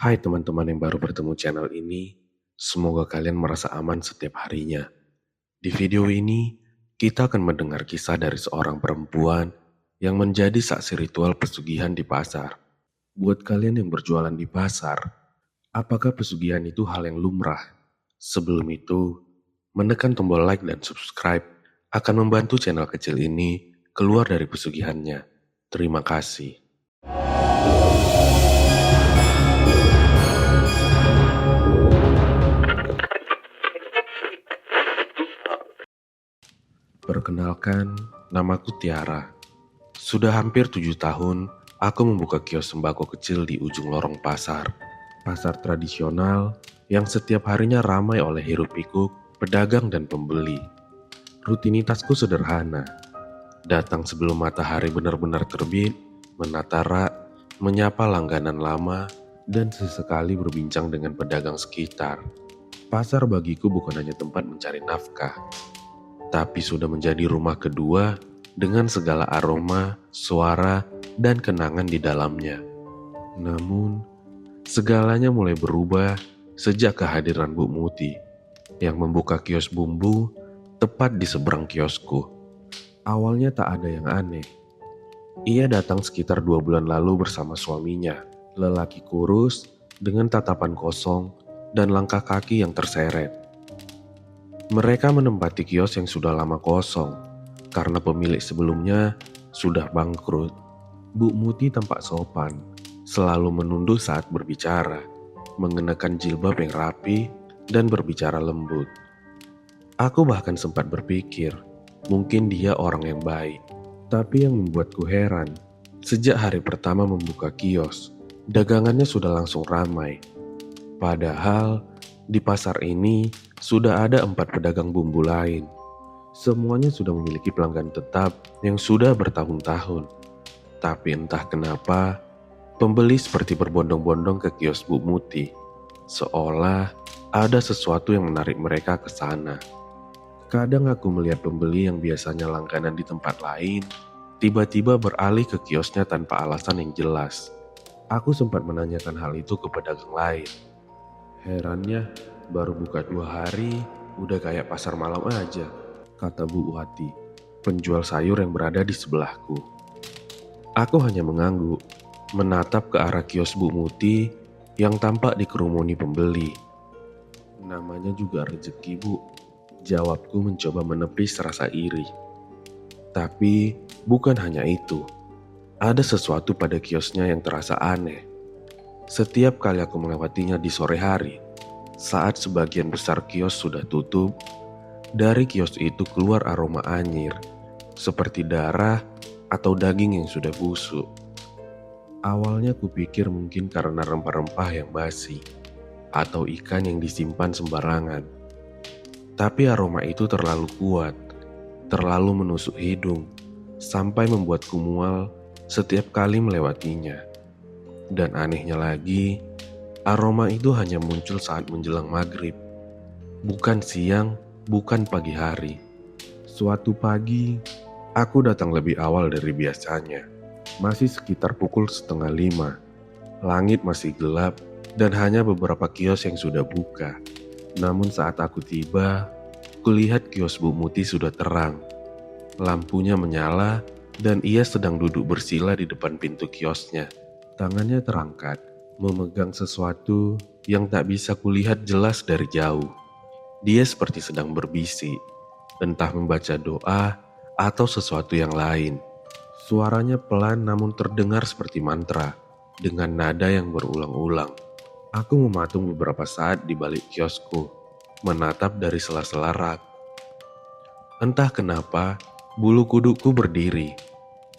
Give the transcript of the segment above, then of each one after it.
Hai teman-teman yang baru bertemu channel ini, semoga kalian merasa aman setiap harinya. Di video ini, kita akan mendengar kisah dari seorang perempuan yang menjadi saksi ritual pesugihan di pasar. Buat kalian yang berjualan di pasar, apakah pesugihan itu hal yang lumrah? Sebelum itu, menekan tombol like dan subscribe akan membantu channel kecil ini keluar dari pesugihannya. Terima kasih. Perkenalkan, namaku Tiara. Sudah hampir 7 tahun, aku membuka kios sembako kecil di ujung lorong pasar. Pasar tradisional yang setiap harinya ramai oleh hiruk-pikuk, pedagang dan pembeli. Rutinitasku sederhana. Datang sebelum matahari benar-benar terbit, menata rak, menyapa langganan lama, dan sesekali berbincang dengan pedagang sekitar. Pasar bagiku bukan hanya tempat mencari nafkah, tapi sudah menjadi rumah kedua dengan segala aroma, suara, dan kenangan di dalamnya. Namun, segalanya mulai berubah sejak kehadiran Bu Muti yang membuka kios bumbu tepat di seberang kiosku. Awalnya tak ada yang aneh. Ia datang sekitar 2 bulan lalu bersama suaminya, lelaki kurus dengan tatapan kosong dan langkah kaki yang terseret. Mereka menempati kios yang sudah lama kosong karena pemilik sebelumnya sudah bangkrut. Bu Muti tampak sopan, selalu menunduk saat berbicara, mengenakan jilbab yang rapi dan berbicara lembut. Aku bahkan sempat berpikir, mungkin dia orang yang baik. Tapi yang membuatku heran, sejak hari pertama membuka kios, dagangannya sudah langsung ramai. Padahal di pasar ini sudah ada 4 pedagang bumbu lain. Semuanya sudah memiliki pelanggan tetap yang sudah bertahun-tahun. Tapi entah kenapa, pembeli seperti berbondong-bondong ke kios Bu Muti. Seolah ada sesuatu yang menarik mereka ke sana. Kadang aku melihat pembeli yang biasanya langganan di tempat lain, tiba-tiba beralih ke kiosnya tanpa alasan yang jelas. Aku sempat menanyakan hal itu ke pedagang lain. Herannya, baru buka 2 hari, udah kayak pasar malam aja, kata Bu Wati, penjual sayur yang berada di sebelahku. Aku hanya mengangguk, menatap ke arah kios Bu Muti yang tampak dikerumuni pembeli. Namanya juga rezeki, Bu. Jawabku mencoba menepis rasa iri. Tapi bukan hanya itu. Ada sesuatu pada kiosnya yang terasa aneh. Setiap kali aku melewatinya di sore hari, saat sebagian besar kios sudah tutup, dari kios itu keluar aroma anyir, seperti darah atau daging yang sudah busuk. Awalnya kupikir mungkin karena rempah-rempah yang basi, atau ikan yang disimpan sembarangan. Tapi aroma itu terlalu kuat, terlalu menusuk hidung, sampai membuatku mual setiap kali melewatinya. Dan anehnya lagi, aroma itu hanya muncul saat menjelang maghrib. Bukan siang, bukan pagi hari. Suatu pagi, aku datang lebih awal dari biasanya. Masih sekitar pukul 4:30. Langit masih gelap dan hanya beberapa kios yang sudah buka. Namun saat aku tiba, kulihat kios Bu Muti sudah terang. Lampunya menyala dan ia sedang duduk bersila di depan pintu kiosnya. Tangannya terangkat, memegang sesuatu yang tak bisa kulihat jelas dari jauh. Dia seperti sedang berbisik, entah membaca doa atau sesuatu yang lain. Suaranya pelan namun terdengar seperti mantra, dengan nada yang berulang-ulang. Aku mematung beberapa saat di balik kiosku, menatap dari sela-sela rak. Entah kenapa, bulu kudukku berdiri.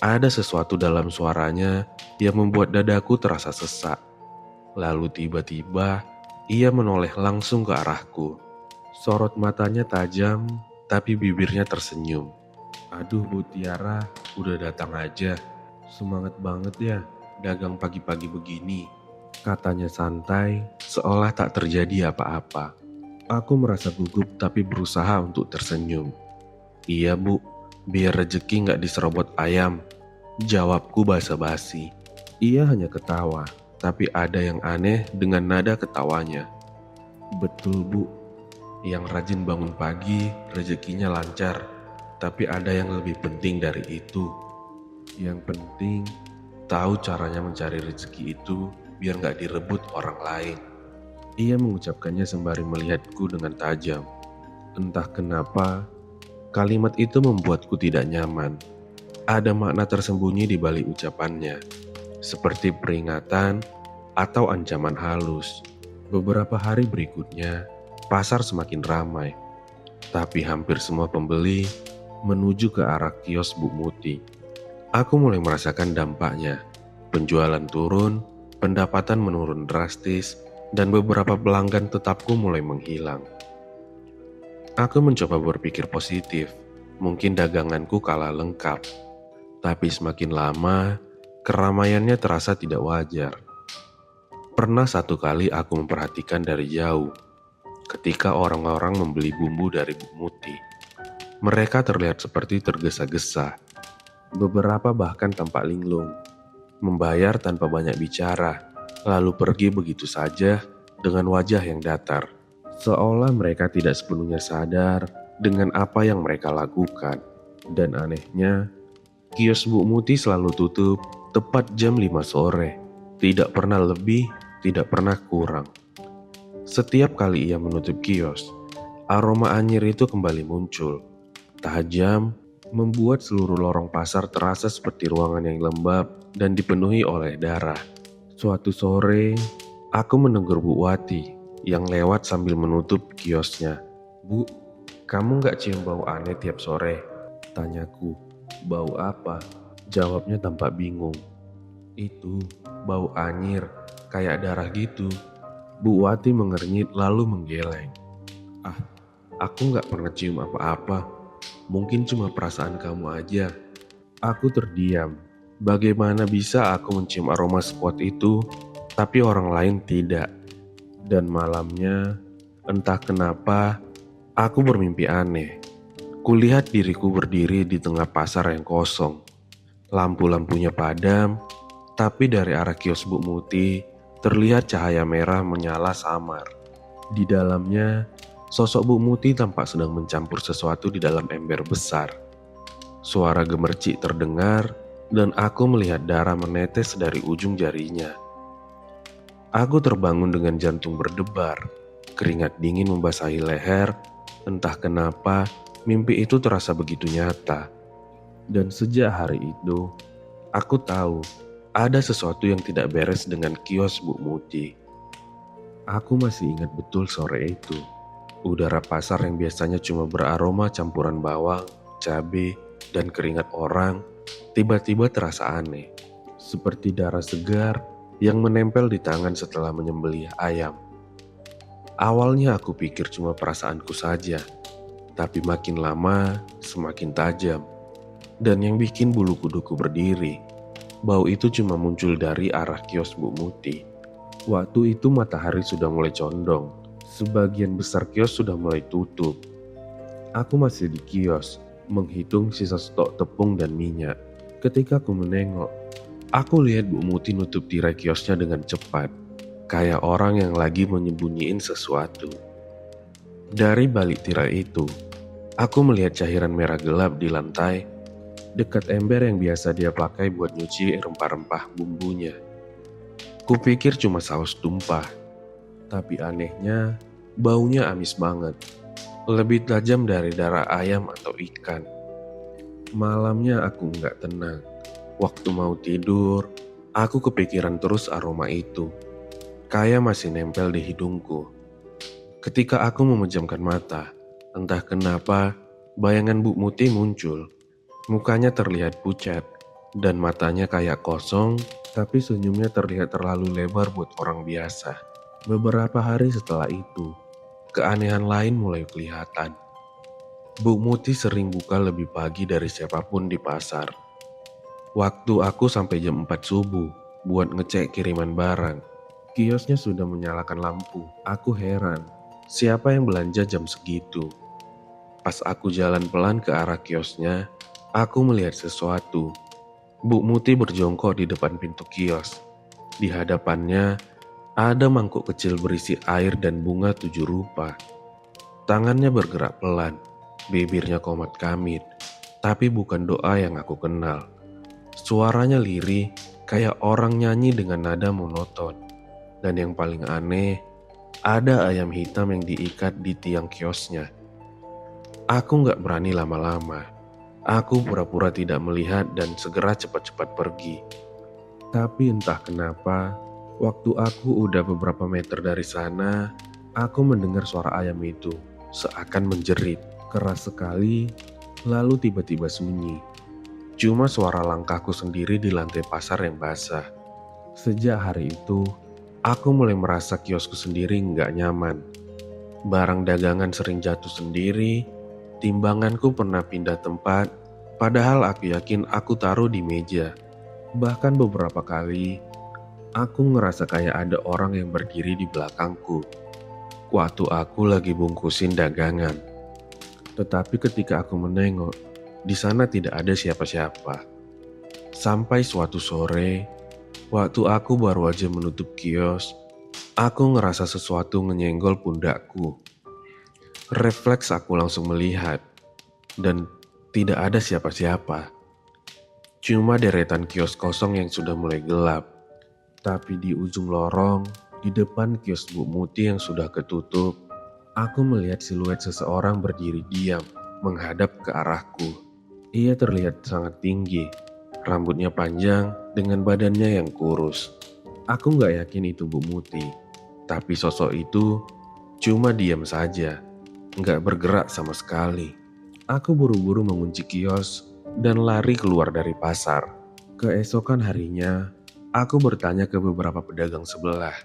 Ada sesuatu dalam suaranya yang membuat dadaku terasa sesak. Lalu tiba-tiba, ia menoleh langsung ke arahku. Sorot matanya tajam, tapi bibirnya tersenyum. Aduh Bu Tiara, udah datang aja. Semangat banget ya, dagang pagi-pagi begini. Katanya santai, seolah tak terjadi apa-apa. Aku merasa gugup tapi berusaha untuk tersenyum. Iya Bu, biar rezeki nggak diserobot ayam. Jawabku basa-basi. Ia hanya ketawa. tapi ada yang aneh dengan nada ketawanya. Betul bu, yang rajin bangun pagi rezekinya lancar, tapi ada yang lebih penting dari itu. Yang penting tahu caranya mencari rezeki itu biar gak direbut orang lain. Ia mengucapkannya sembari melihatku dengan tajam. Entah kenapa, kalimat itu membuatku tidak nyaman. Ada makna tersembunyi di balik ucapannya, seperti peringatan atau ancaman halus. Beberapa hari berikutnya, pasar semakin ramai, tapi hampir semua pembeli menuju ke arah kios Bu Muti. Aku mulai merasakan dampaknya. Penjualan turun, pendapatan menurun drastis, dan beberapa pelanggan tetapku mulai menghilang. Aku mencoba berpikir positif, mungkin daganganku kalah lengkap. Tapi semakin lama, keramaiannya terasa tidak wajar. Pernah satu kali aku memperhatikan dari jauh, ketika orang-orang membeli bumbu dari Bu Muti. Mereka terlihat seperti tergesa-gesa. Beberapa bahkan tampak linglung, membayar tanpa banyak bicara, lalu pergi begitu saja dengan wajah yang datar. Seolah mereka tidak sepenuhnya sadar dengan apa yang mereka lakukan. Dan anehnya, kios Bu Muti selalu tutup tepat jam 5 sore. Tidak pernah lebih, tidak pernah kurang. Setiap kali ia menutup kios, aroma anyir itu kembali muncul. Tajam, membuat seluruh lorong pasar terasa seperti ruangan yang lembab dan dipenuhi oleh darah. Suatu sore, aku menegur Bu Wati yang lewat sambil menutup kiosnya. Bu, kamu gak cium bau aneh tiap sore? Tanyaku. Bau apa? Jawabnya tampak bingung. Itu, bau anyir, kayak darah gitu. Bu Wati mengernyit lalu menggeleng. Ah, aku gak pernah cium apa-apa. Mungkin cuma perasaan kamu aja. Aku terdiam. Bagaimana bisa aku mencium aroma sekuat itu, tapi orang lain tidak? Dan malamnya, entah kenapa, aku bermimpi aneh. Kulihat diriku berdiri di tengah pasar yang kosong. Lampu-lampunya padam, tapi dari arah kios Bu Muti terlihat cahaya merah menyala samar. Di dalamnya, sosok Bu Muti tampak sedang mencampur sesuatu di dalam ember besar. Suara gemercik terdengar dan aku melihat darah menetes dari ujung jarinya. Aku terbangun dengan jantung berdebar, keringat dingin membasahi leher. Entah kenapa, mimpi itu terasa begitu nyata. Dan sejak hari itu, aku tahu ada sesuatu yang tidak beres dengan kios Bu Muti. Aku masih ingat betul sore itu. Udara pasar yang biasanya cuma beraroma campuran bawang, cabai, dan keringat orang, tiba-tiba terasa aneh. Seperti darah segar yang menempel di tangan setelah menyembelih ayam. Awalnya aku pikir cuma perasaanku saja, tapi makin lama semakin tajam. Dan yang bikin bulu kuduku berdiri, bau itu cuma muncul dari arah kios Bu Muti. Waktu itu matahari sudah mulai condong. Sebagian besar kios sudah mulai tutup. Aku masih di kios, menghitung sisa stok tepung dan minyak. Ketika aku menengok, aku lihat Bu Muti nutup tirai kiosnya dengan cepat, kayak orang yang lagi menyembunyiin sesuatu. Dari balik tirai itu, aku melihat cairan merah gelap di lantai, dekat ember yang biasa dia pakai buat nyuci rempah-rempah bumbunya. Kupikir cuma saus tumpah, tapi anehnya baunya amis banget. Lebih tajam dari darah ayam atau ikan. Malamnya aku nggak tenang. Waktu mau tidur, aku kepikiran terus aroma itu. Kayak masih nempel di hidungku. Ketika aku memejamkan mata, entah kenapa bayangan Bu Muti muncul. Mukanya terlihat pucat dan matanya kayak kosong, tapi senyumnya terlihat terlalu lebar buat orang biasa. Beberapa hari setelah itu, keanehan lain mulai kelihatan. Bu Muti sering buka lebih pagi dari siapapun di pasar. Waktu aku sampai jam 4 subuh buat ngecek kiriman barang, kiosnya sudah menyalakan lampu. Aku heran, siapa yang belanja jam segitu? Pas aku jalan pelan ke arah kiosnya, aku melihat sesuatu. Bu Muti berjongkok di depan pintu kios. Di hadapannya ada mangkuk kecil berisi air dan bunga 7 rupa. Tangannya bergerak pelan, bibirnya komat kamit, tapi bukan doa yang aku kenal. Suaranya lirih, kayak orang nyanyi dengan nada monoton. Dan yang paling aneh, ada ayam hitam yang diikat di tiang kiosnya. Aku gak berani lama-lama. Aku pura-pura tidak melihat dan segera cepat-cepat pergi. Tapi entah kenapa, waktu aku udah beberapa meter dari sana, aku mendengar suara ayam itu seakan menjerit keras sekali, lalu tiba-tiba sunyi. Cuma suara langkahku sendiri di lantai pasar yang basah. Sejak hari itu, aku mulai merasa kiosku sendiri nggak nyaman. Barang dagangan sering jatuh sendiri, timbanganku pernah pindah tempat, padahal aku yakin aku taruh di meja. Bahkan beberapa kali, aku ngerasa kayak ada orang yang berdiri di belakangku waktu aku lagi bungkusin dagangan. Tetapi ketika aku menengok, di sana tidak ada siapa-siapa. Sampai suatu sore, waktu aku baru aja menutup kios, aku ngerasa sesuatu nyenggol pundakku. Refleks aku langsung melihat, dan tidak ada siapa-siapa. Cuma deretan kios kosong yang sudah mulai gelap. Tapi di ujung lorong, di depan kios Bu Muti yang sudah ketutup, aku melihat siluet seseorang berdiri diam, menghadap ke arahku. Ia terlihat sangat tinggi, rambutnya panjang dengan badannya yang kurus. Aku gak yakin itu Bu Muti, tapi sosok itu cuma diam saja, gak bergerak sama sekali. Aku buru-buru mengunci kios dan lari keluar dari pasar. Keesokan harinya, aku bertanya ke beberapa pedagang sebelah.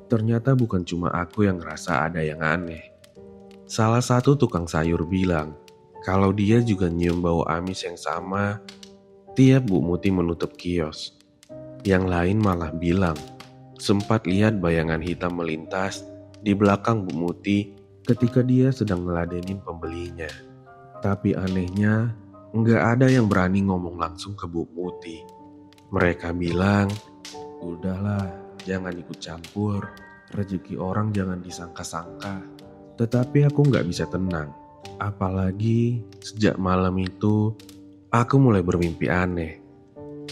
Ternyata bukan cuma aku yang ngerasa ada yang aneh. Salah satu tukang sayur bilang kalau dia juga nyium bau amis yang sama tiap Bu Muti menutup kios. Yang lain malah bilang sempat lihat bayangan hitam melintas di belakang Bu Muti ketika dia sedang ngeladenin pembelinya. Tapi anehnya, nggak ada yang berani ngomong langsung ke Bu Muti. Mereka bilang, udahlah, jangan ikut campur. Rezeki orang jangan disangka-sangka. Tetapi aku nggak bisa tenang. Apalagi sejak malam itu, aku mulai bermimpi aneh.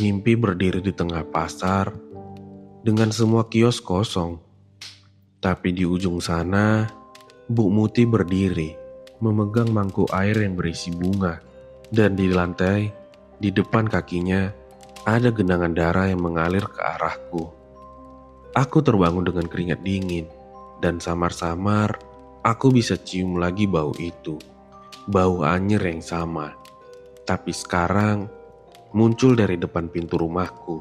Mimpi berdiri di tengah pasar dengan semua kios kosong. Tapi di ujung sana, Bu Muti berdiri, memegang mangkuk air yang berisi bunga. Dan di lantai, di depan kakinya, ada genangan darah yang mengalir ke arahku. Aku terbangun dengan keringat dingin, dan samar-samar aku bisa cium lagi bau itu. Bau anyir yang sama. Tapi sekarang muncul dari depan pintu rumahku.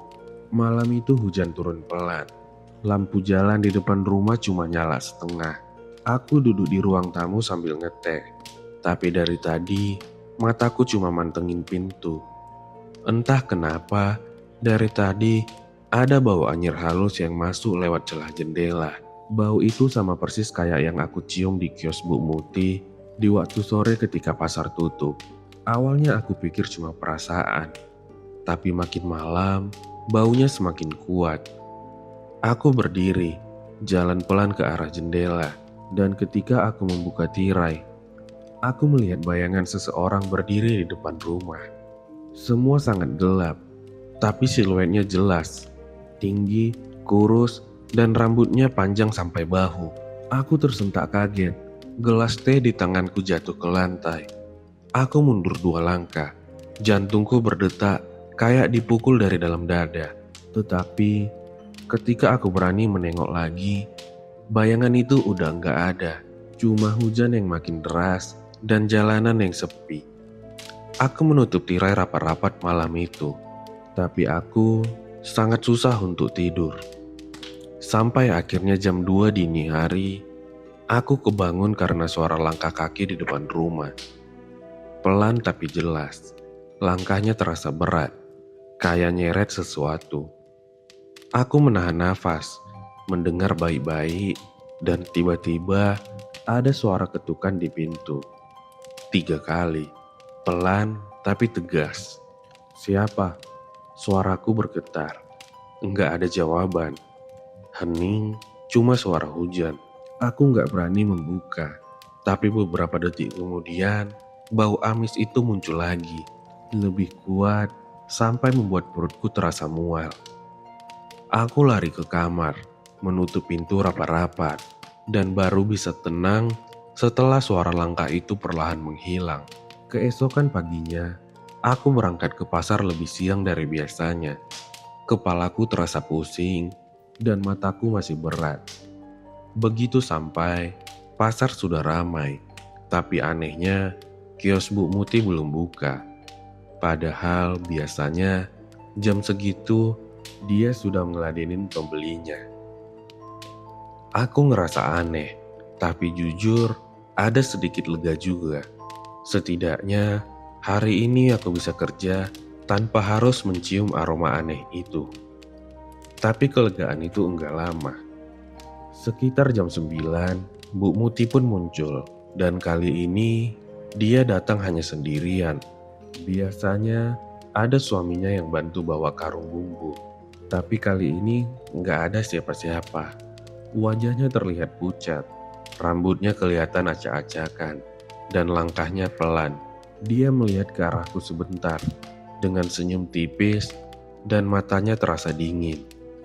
Malam itu hujan turun pelan. Lampu jalan di depan rumah cuma nyala setengah. Aku duduk di ruang tamu sambil ngeteh. Tapi dari tadi, mataku cuma mantengin pintu. Entah kenapa, dari tadi ada bau anyir halus yang masuk lewat celah jendela. Bau itu sama persis kayak yang aku cium di kios Bu Muti di waktu sore ketika pasar tutup. Awalnya aku pikir cuma perasaan. Tapi makin malam, baunya semakin kuat. Aku berdiri, jalan pelan ke arah jendela. Dan ketika aku membuka tirai, aku melihat bayangan seseorang berdiri di depan rumah. Semua sangat gelap, tapi siluetnya jelas. Tinggi, kurus, dan rambutnya panjang sampai bahu. Aku tersentak kaget. Gelas teh di tanganku jatuh ke lantai. Aku mundur 2 langkah. Jantungku berdetak kayak dipukul dari dalam dada. Tetapi ketika aku berani menengok lagi, bayangan itu udah nggak ada. Cuma hujan yang makin deras dan jalanan yang sepi. Aku menutup tirai rapat-rapat malam itu. Tapi aku sangat susah untuk tidur. Sampai akhirnya jam 2 dini hari, aku kebangun karena suara langkah kaki di depan rumah. Pelan tapi jelas. Langkahnya terasa berat, kayak nyeret sesuatu. Aku menahan nafas, mendengar baik-baik, dan tiba-tiba ada suara ketukan di pintu. 3 kali, pelan tapi tegas. Siapa? Suaraku bergetar. Enggak ada jawaban. Hening, cuma suara hujan. Aku nggak berani membuka. Tapi beberapa detik kemudian, bau amis itu muncul lagi. Lebih kuat, sampai membuat perutku terasa mual. Aku lari ke kamar, menutup pintu rapat-rapat, dan baru bisa tenang setelah suara langkah itu perlahan menghilang. Keesokan paginya, aku berangkat ke pasar lebih siang dari biasanya. Kepalaku terasa pusing, dan mataku masih berat. Begitu sampai, pasar sudah ramai. Tapi anehnya, kios Bu Muti belum buka. Padahal biasanya jam segitu dia sudah ngeladenin pembelinya. Aku ngerasa aneh, tapi jujur ada sedikit lega juga. Setidaknya hari ini aku bisa kerja tanpa harus mencium aroma aneh itu. Tapi kelegaan itu enggak lama. Sekitar jam 9, Bu Muti pun muncul. Dan kali ini dia datang hanya sendirian. Biasanya ada suaminya yang bantu bawa karung bumbu. Tapi kali ini nggak ada siapa-siapa. Wajahnya terlihat pucat. Rambutnya kelihatan acak-acakan. Dan langkahnya pelan. Dia melihat ke arahku sebentar. Dengan senyum tipis dan matanya terasa dingin.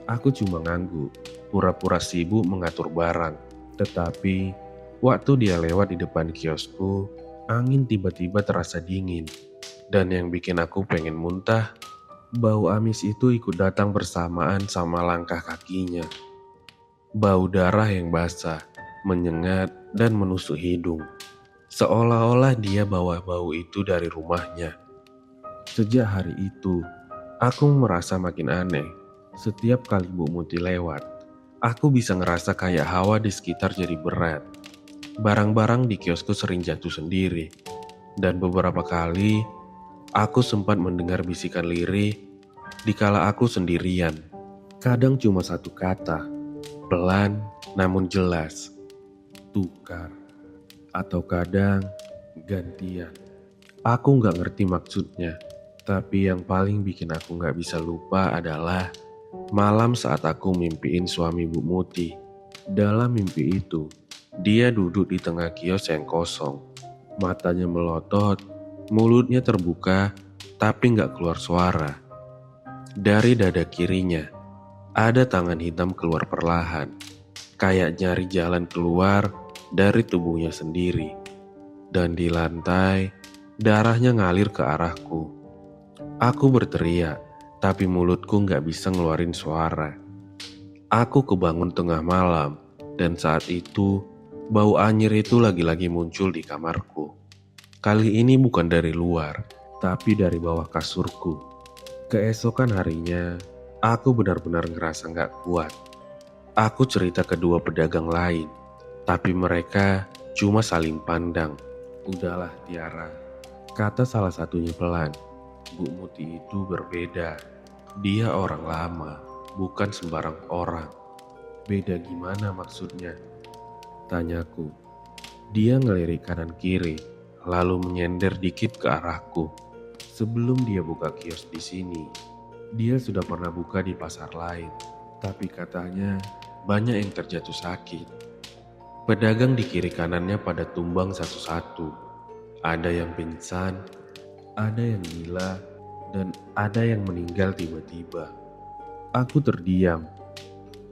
Aku cuma ngangguk, pura-pura sibuk mengatur barang. Tetapi waktu dia lewat di depan kiosku, angin tiba-tiba terasa dingin. Dan yang bikin aku pengen muntah, bau amis itu ikut datang bersamaan sama langkah kakinya. Bau darah yang basah, menyengat dan menusuk hidung. Seolah-olah dia bawa bau itu dari rumahnya. Sejak hari itu, aku merasa makin aneh. Setiap kali Bu Muti lewat, aku bisa ngerasa kayak hawa di sekitar jadi berat. Barang-barang di kiosku sering jatuh sendiri. Dan beberapa kali, aku sempat mendengar bisikan lirih dikala aku sendirian. Kadang cuma satu kata, pelan namun jelas, tukar. Atau kadang gantian. Aku nggak ngerti maksudnya, tapi yang paling bikin aku nggak bisa lupa adalah malam saat aku mimpiin suami Bu Muti. Dalam mimpi itu, dia duduk di tengah kios yang kosong. Matanya melotot, mulutnya terbuka, tapi nggak keluar suara. Dari dada kirinya, ada tangan hitam keluar perlahan, kayak nyari jalan keluar dari tubuhnya sendiri. Dan di lantai, darahnya ngalir ke arahku. Aku berteriak, tapi mulutku nggak bisa ngeluarin suara. Aku kebangun tengah malam, dan saat itu, bau anyir itu lagi-lagi muncul di kamarku. Kali ini bukan dari luar, tapi dari bawah kasurku. Keesokan harinya, aku benar-benar ngerasa nggak kuat. Aku cerita ke dua pedagang lain, tapi mereka cuma saling pandang. Udahlah Tiara, kata salah satunya pelan. Bu Muti itu berbeda. Dia orang lama, bukan sembarang orang. Beda gimana maksudnya? Tanyaku. Dia ngelirik kanan kiri, lalu menyender dikit ke arahku. Sebelum dia buka kios di sini, dia sudah pernah buka di pasar lain. Tapi katanya banyak yang terjatuh sakit. Pedagang di kiri kanannya pada tumbang satu-satu. Ada yang pingsan, ada yang gila, dan ada yang meninggal tiba-tiba. Aku terdiam.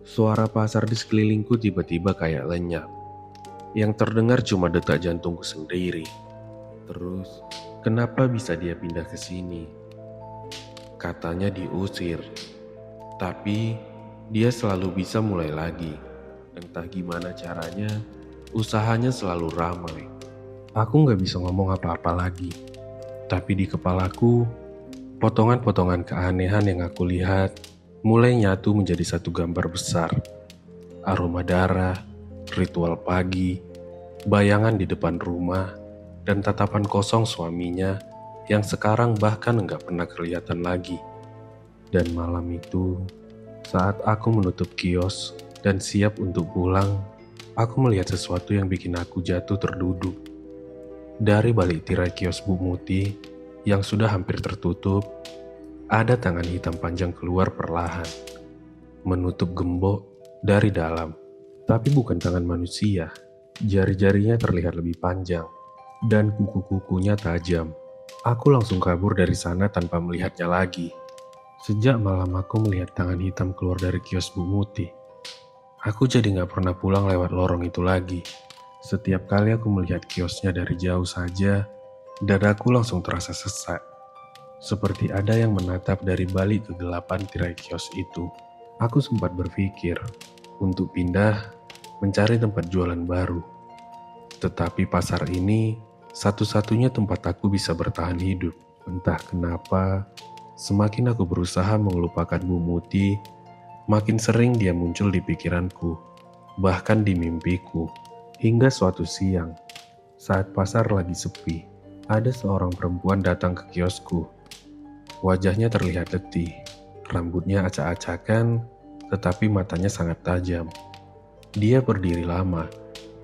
Suara pasar di sekelilingku tiba-tiba kayak lenyap. Yang terdengar cuma detak jantungku sendiri. Terus, kenapa bisa dia pindah ke sini? Katanya diusir. Tapi, dia selalu bisa mulai lagi. Entah gimana caranya, usahanya selalu ramai. Aku gak bisa ngomong apa-apa lagi. Tapi di kepalaku, potongan-potongan keanehan yang aku lihat mulai nyatu menjadi satu gambar besar. Aroma darah, ritual pagi, bayangan di depan rumah, dan tatapan kosong suaminya yang sekarang bahkan enggak pernah kelihatan lagi. Dan malam itu, saat aku menutup kios dan siap untuk pulang, aku melihat sesuatu yang bikin aku jatuh terduduk. Dari balik tirai kios Bu Muti yang sudah hampir tertutup, ada tangan hitam panjang keluar perlahan. menutup gembok dari dalam. Tapi bukan tangan manusia. Jari-jarinya terlihat lebih panjang, dan kuku-kukunya tajam. Aku langsung kabur dari sana tanpa melihatnya lagi. Sejak malam aku melihat tangan hitam keluar dari kios Bu Muti. Aku jadi gak pernah pulang lewat lorong itu lagi. Setiap kali aku melihat kiosnya dari jauh saja, dadaku langsung terasa sesak. Seperti ada yang menatap dari balik kegelapan tirai kios itu. Aku sempat berpikir untuk pindah mencari tempat jualan baru. Tetapi pasar ini satu-satunya tempat aku bisa bertahan hidup. Entah kenapa, semakin aku berusaha melupakan Bu Muti, makin sering dia muncul di pikiranku, bahkan di mimpiku. Hingga suatu siang, saat pasar lagi sepi, ada seorang perempuan datang ke kiosku. Wajahnya terlihat letih, rambutnya acak-acakan, tetapi matanya sangat tajam. Dia berdiri lama,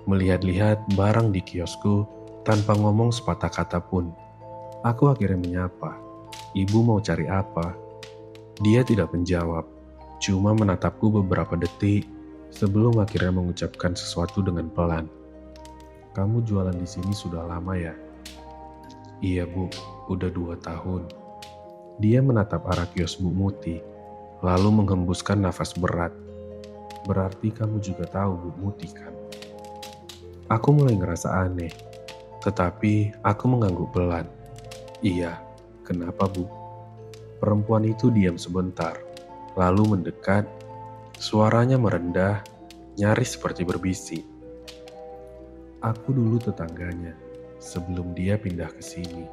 melihat-lihat barang di kiosku tanpa ngomong sepatah kata pun. Aku akhirnya menyapa, "Ibu mau cari apa?" Dia tidak menjawab, cuma menatapku beberapa detik sebelum akhirnya mengucapkan sesuatu dengan pelan. "Kamu jualan di sini sudah lama ya?" "Iya Bu, udah 2 tahun." Dia menatap arah kios Bu Muti, lalu menghembuskan nafas berat. "Berarti kamu juga tahu Bu Muti kan?" Aku mulai ngerasa aneh, tetapi aku mengangguk pelan. "Iya, kenapa Bu?" Perempuan itu diam sebentar, lalu mendekat. Suaranya merendah, nyaris seperti berbisik. "Aku dulu tetangganya, sebelum dia pindah ke sini."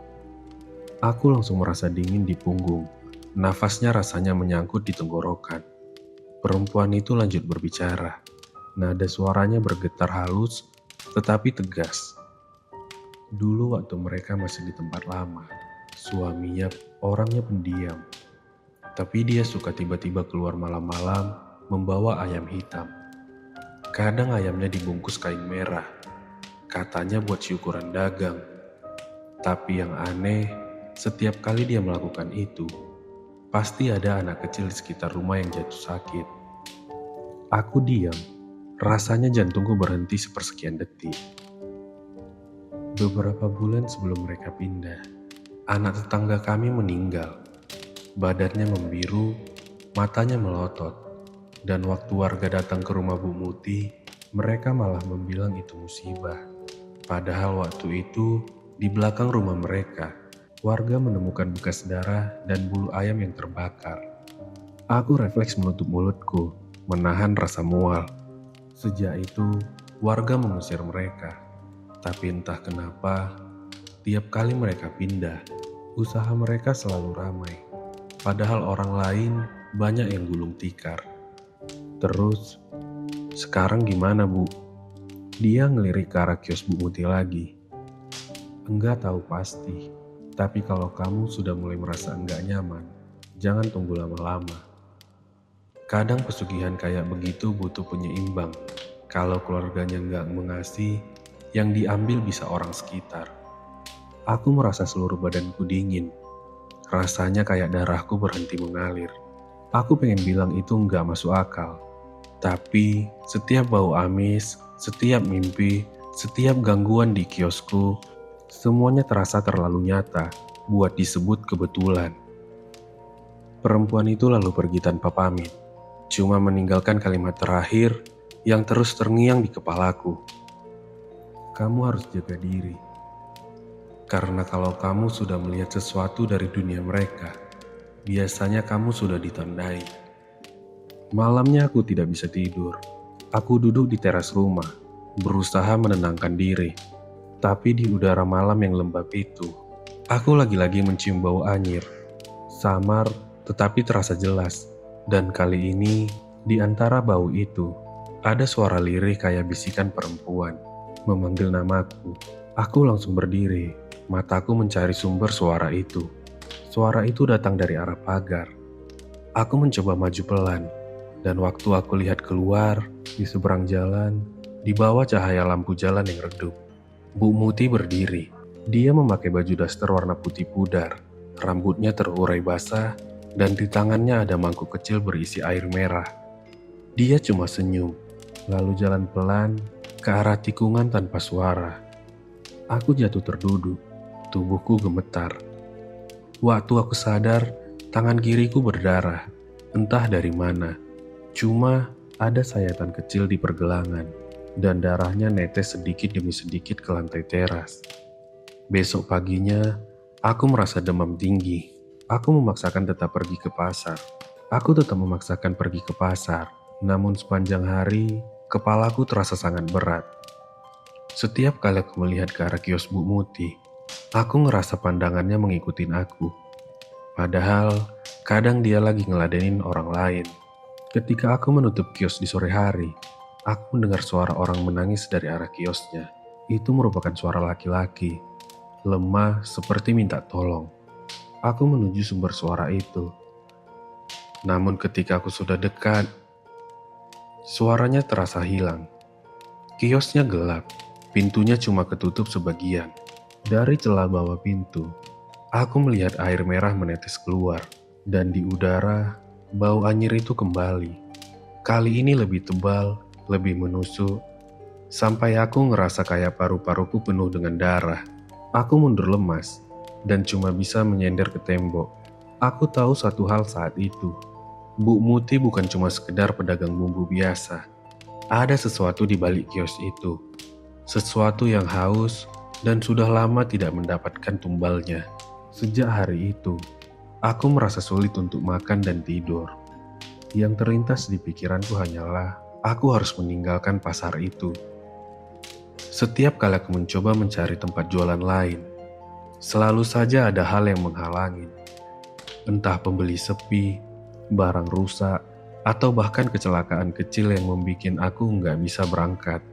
Aku langsung merasa dingin di punggung. Nafasnya rasanya menyangkut di tenggorokan. Perempuan itu lanjut berbicara. Nada suaranya bergetar halus, tetapi tegas. "Dulu waktu mereka masih di tempat lama, suaminya orangnya pendiam. Tapi dia suka tiba-tiba keluar malam-malam membawa ayam hitam. Kadang ayamnya dibungkus kain merah. Katanya buat syukuran dagang. Tapi yang aneh, setiap kali dia melakukan itu, pasti ada anak kecil di sekitar rumah yang jatuh sakit." Aku diam. Rasanya jantungku berhenti sepersekian detik. Beberapa bulan sebelum mereka pindah, anak tetangga kami meninggal. Badannya membiru, matanya melotot. Dan waktu warga datang ke rumah Bu Muti, mereka malah membilang itu musibah. Padahal waktu itu, di belakang rumah mereka, warga menemukan bekas darah dan bulu ayam yang terbakar. Aku refleks menutup mulutku, menahan rasa mual. Sejak itu, warga mengusir mereka. Tapi entah kenapa, tiap kali mereka pindah, usaha mereka selalu ramai. Padahal orang lain banyak yang gulung tikar. "Terus, sekarang gimana Bu?" Dia ngelirik ke arah kios Bu Muti lagi. "Enggak tahu pasti, tapi kalau kamu sudah mulai merasa enggak nyaman, jangan tunggu lama-lama. Kadang pesugihan kayak begitu butuh penyeimbang. Kalau keluarganya nggak mengasih, yang diambil bisa orang sekitar." Aku merasa seluruh badanku dingin. Rasanya kayak darahku berhenti mengalir. Aku pengen bilang itu nggak masuk akal. Tapi setiap bau amis, setiap mimpi, setiap gangguan di kiosku, semuanya terasa terlalu nyata buat disebut kebetulan. Perempuan itu lalu pergi tanpa pamit. Cuma meninggalkan kalimat terakhir yang terus terngiang di kepalaku. "Kamu harus jaga diri. Karena kalau kamu sudah melihat sesuatu dari dunia mereka, biasanya kamu sudah ditandai." Malamnya aku tidak bisa tidur. Aku duduk di teras rumah, berusaha menenangkan diri. Tapi di udara malam yang lembab itu, aku lagi-lagi mencium bau anyir. Samar, tetapi terasa jelas. Dan kali ini, di antara bau itu, ada suara lirih kayak bisikan perempuan, memanggil namaku. Aku langsung berdiri, mataku mencari sumber suara itu. Suara itu datang dari arah pagar. Aku mencoba maju pelan, dan waktu aku lihat keluar, di seberang jalan, di bawah cahaya lampu jalan yang redup, Bu Muti berdiri. Dia memakai baju daster warna putih pudar, rambutnya terurai basah, dan di tangannya ada mangkuk kecil berisi air merah. Dia cuma senyum, lalu jalan pelan ke arah tikungan tanpa suara. Aku jatuh terduduk, tubuhku gemetar. Waktu aku sadar, tangan kiriku berdarah, entah dari mana. Cuma ada sayatan kecil di pergelangan, dan darahnya netes sedikit demi sedikit ke lantai teras. Besok paginya, aku merasa demam tinggi. Aku memaksakan tetap pergi ke pasar. Aku tetap memaksakan pergi ke pasar, namun sepanjang hari, kepalaku terasa sangat berat. Setiap kali aku melihat ke arah kios Bu Muti, aku ngerasa pandangannya ngikutin aku. Padahal, kadang dia lagi ngeladenin orang lain. Ketika aku menutup kios di sore hari, aku mendengar suara orang menangis dari arah kiosnya. Itu merupakan suara laki-laki, lemah seperti minta tolong. Aku menuju sumber suara itu. Namun ketika aku sudah dekat, suaranya terasa hilang. Kiosnya gelap, pintunya cuma ketutup sebagian. Dari celah bawah pintu, aku melihat air merah menetes keluar, dan di udara, bau anyir itu kembali. Kali ini lebih tebal, lebih menusuk, sampai aku ngerasa kayak paru-paruku penuh dengan darah. Aku mundur lemas, dan cuma bisa menyender ke tembok. Aku tahu satu hal saat itu. Bu Muti bukan cuma sekedar pedagang bumbu biasa. Ada sesuatu di balik kios itu. Sesuatu yang haus dan sudah lama tidak mendapatkan tumbalnya. Sejak hari itu, aku merasa sulit untuk makan dan tidur. Yang terlintas di pikiranku hanyalah, aku harus meninggalkan pasar itu. Setiap kali aku mencoba mencari tempat jualan lain, selalu saja ada hal yang menghalangi. Entah pembeli sepi, barang rusak, atau bahkan kecelakaan kecil yang membuat aku nggak bisa berangkat.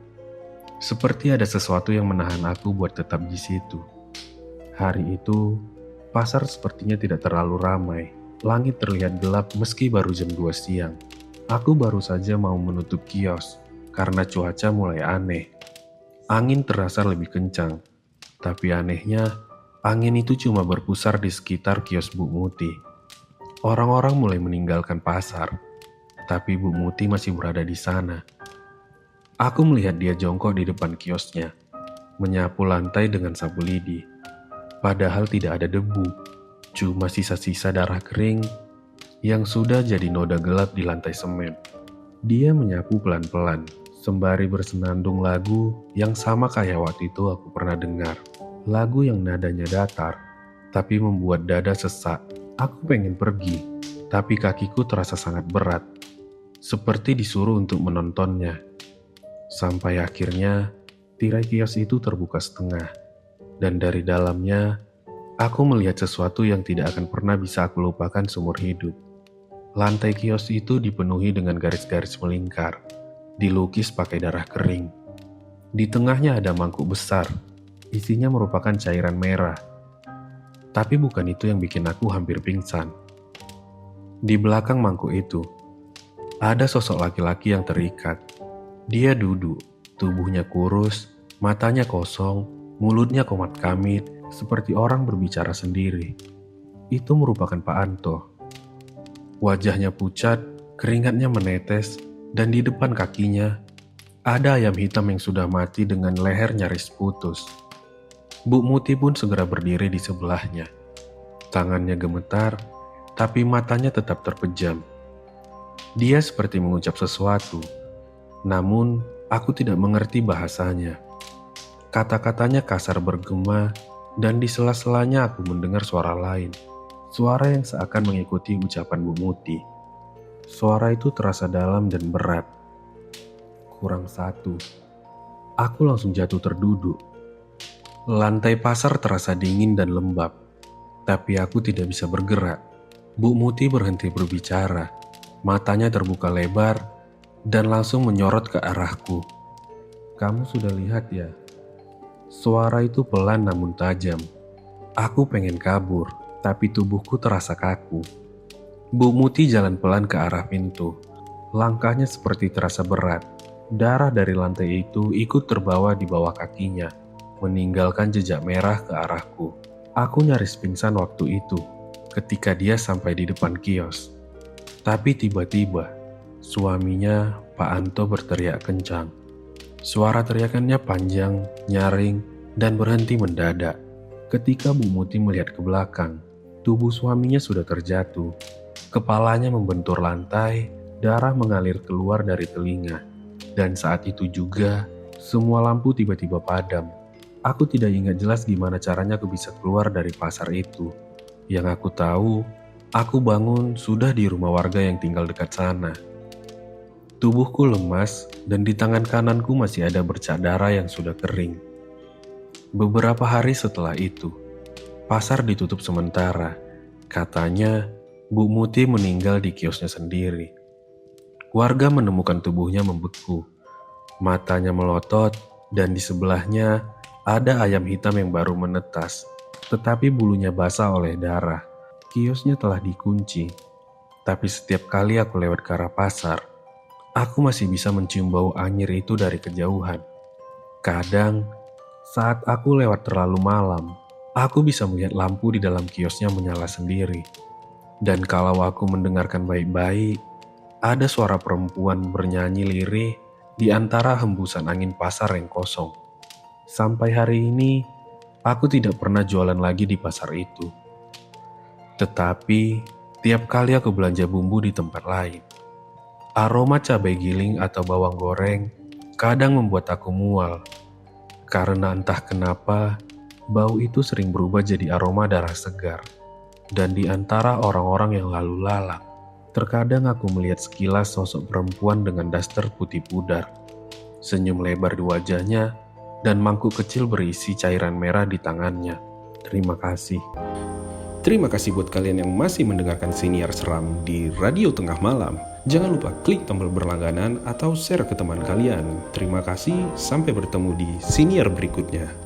Seperti ada sesuatu yang menahan aku buat tetap di situ. Hari itu, pasar sepertinya tidak terlalu ramai. Langit terlihat gelap meski baru jam 2 siang. Aku baru saja mau menutup kios karena cuaca mulai aneh. Angin terasa lebih kencang, tapi anehnya, angin itu cuma berpusar di sekitar kios Bu Muti. Orang-orang mulai meninggalkan pasar, tapi Bu Muti masih berada di sana. Aku melihat dia jongkok di depan kiosnya, menyapu lantai dengan sapu lidi. Padahal tidak ada debu, cuma sisa-sisa darah kering yang sudah jadi noda gelap di lantai semen. Dia menyapu pelan-pelan, sembari bersenandung lagu yang sama kayak waktu itu aku pernah dengar. Lagu yang nadanya datar, tapi membuat dada sesak. Aku pengen pergi, tapi kakiku terasa sangat berat, seperti disuruh untuk menontonnya. Sampai akhirnya, tirai kios itu terbuka setengah, dan dari dalamnya, aku melihat sesuatu yang tidak akan pernah bisa aku lupakan seumur hidup. Lantai kios itu dipenuhi dengan garis-garis melingkar, dilukis pakai darah kering. Di tengahnya ada mangkuk besar, isinya merupakan cairan merah. Tapi bukan itu yang bikin aku hampir pingsan. Di belakang mangkuk itu, ada sosok laki-laki yang terikat. Dia duduk, tubuhnya kurus, matanya kosong, mulutnya komat kamit, seperti orang berbicara sendiri. Itu merupakan Pak Anto. Wajahnya pucat, keringatnya menetes, dan di depan kakinya ada ayam hitam yang sudah mati dengan leher nyaris putus. Bu Muti pun segera berdiri di sebelahnya. Tangannya gemetar, tapi matanya tetap terpejam. Dia seperti mengucap sesuatu, namun aku tidak mengerti bahasanya. Kata-katanya kasar bergema, dan di sela-selanya aku mendengar suara lain. Suara yang seakan mengikuti ucapan Bu Muti. Suara itu terasa dalam dan berat. Kurang satu. Aku langsung jatuh terduduk. Lantai pasar terasa dingin dan lembab, tapi aku tidak bisa bergerak. Bu Muti berhenti berbicara. Matanya terbuka lebar dan langsung menyorot ke arahku. "Kamu sudah lihat ya?" Suara itu pelan namun tajam. Aku pengen kabur, tapi tubuhku terasa kaku. Bu Muti jalan pelan ke arah pintu. Langkahnya seperti terasa berat. Darah dari lantai itu ikut terbawa di bawah kakinya, meninggalkan jejak merah ke arahku. Aku nyaris pingsan waktu itu, ketika dia sampai di depan kios. Tapi tiba-tiba, Suaminya, Pak Anto, berteriak kencang. Suara teriakannya panjang, nyaring, dan berhenti mendadak. Ketika Bu Muti melihat ke belakang, tubuh suaminya sudah terjatuh. Kepalanya membentur lantai, darah mengalir keluar dari telinga. Dan saat itu juga, semua lampu tiba-tiba padam. Aku tidak ingat jelas gimana caranya aku bisa keluar dari pasar itu. Yang aku tahu, aku bangun sudah di rumah warga yang tinggal dekat sana. Tubuhku lemas dan di tangan kananku masih ada bercak darah yang sudah kering. Beberapa hari setelah itu, pasar ditutup sementara. Katanya, Bu Muti meninggal di kiosnya sendiri. Warga menemukan tubuhnya membeku. Matanya melotot dan di sebelahnya ada ayam hitam yang baru menetas, tetapi bulunya basah oleh darah. Kiosnya telah dikunci, tapi setiap kali aku lewat ke arah pasar, aku masih bisa mencium bau anyir itu dari kejauhan. Kadang, saat aku lewat terlalu malam, aku bisa melihat lampu di dalam kiosnya menyala sendiri. Dan kalau aku mendengarkan baik-baik, ada suara perempuan bernyanyi lirih di antara hembusan angin pasar yang kosong. Sampai hari ini, aku tidak pernah jualan lagi di pasar itu. Tetapi, tiap kali aku belanja bumbu di tempat lain, aroma cabai giling atau bawang goreng kadang membuat aku mual. Karena entah kenapa, bau itu sering berubah jadi aroma darah segar. Dan di antara orang-orang yang lalu lalang, terkadang aku melihat sekilas sosok perempuan dengan daster putih pudar, senyum lebar di wajahnya, dan mangkuk kecil berisi cairan merah di tangannya. Terima kasih. Terima kasih buat kalian yang masih mendengarkan Siniar Seram di Radio Tengah Malam. Jangan lupa klik tombol berlangganan atau share ke teman kalian. Terima kasih, sampai bertemu di Siniar berikutnya.